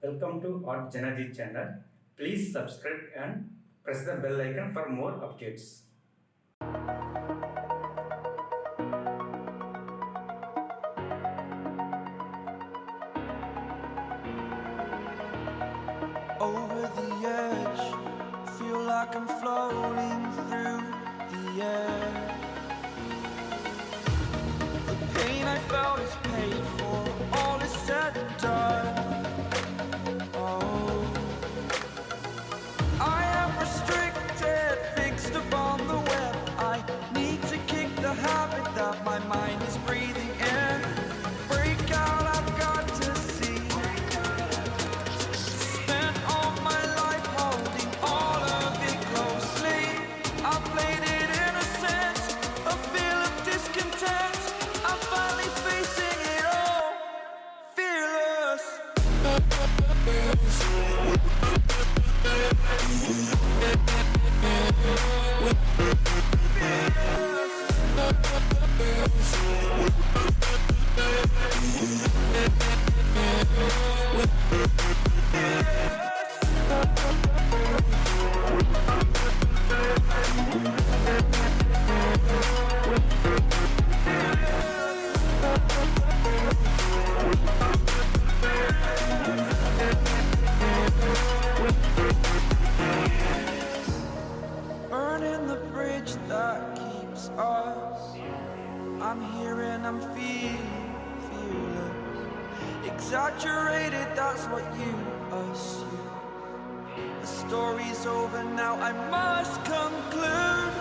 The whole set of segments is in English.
Welcome to artjanag channel. Please subscribe and press the bell icon for more updates. Over the edge, feel like I'm floating through the air. The pain I felt is paid for, all is said and done. Oh, I am restricted, fixed upon the web. I need to kick the habit that my mind is breathing in. Break out, I've got to see. Spent all my life holding all of it closely. I played it innocent, a feel of discontent. I'm finally facing it all, fearless. Burning the bridge that keeps us. I'm here and I'm feeling fearless. Exaggerated, that's what you assume. The story's over now, I must conclude.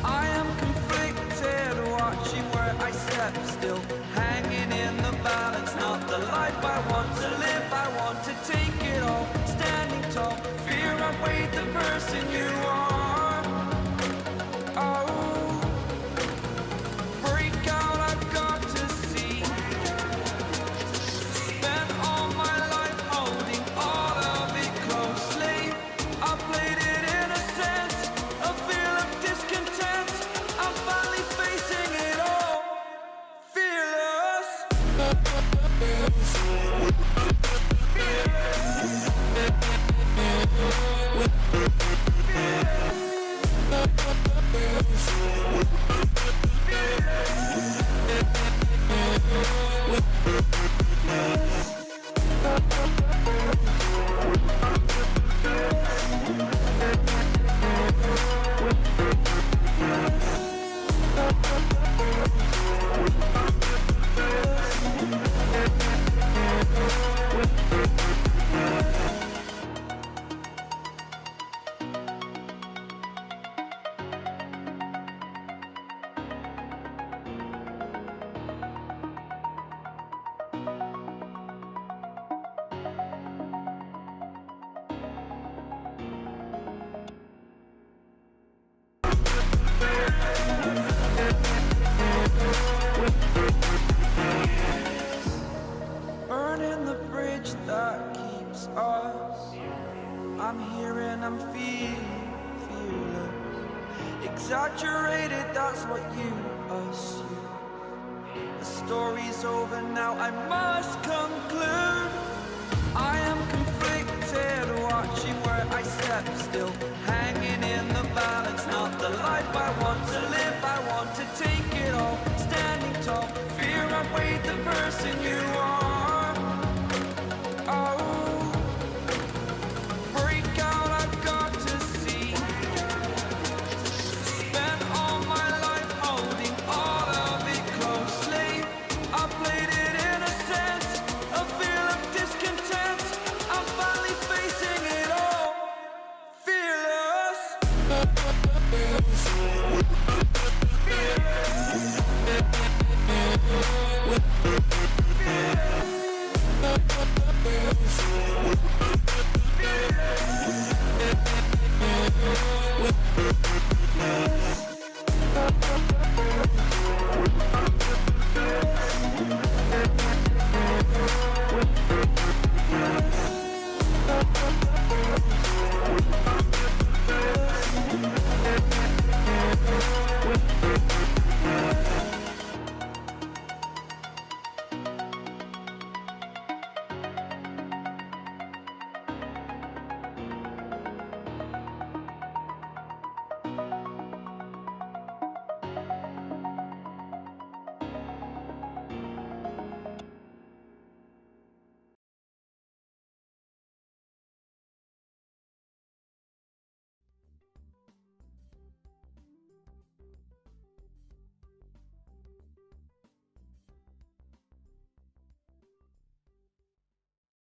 I am conflicted, watching where I step still, hanging in the balance. Not the life I want to live, I want to take it all. Standing tall, fear outweighed the person you are. Oh, break out, I've got to see. Spent all my life holding all of it closely. I played it innocent, a feel of discontent. I'm finally facing it all, fearless. Burning the bridge that keeps us. I'm here and I'm feeling fearless. Exaggerated, that's what you assume. The story's over now, I must conclude. I am conflicted, watching where I step still, hanging in the balance. Not the life I want to live, I want to take it all. Standing tall, fear outweighed the person you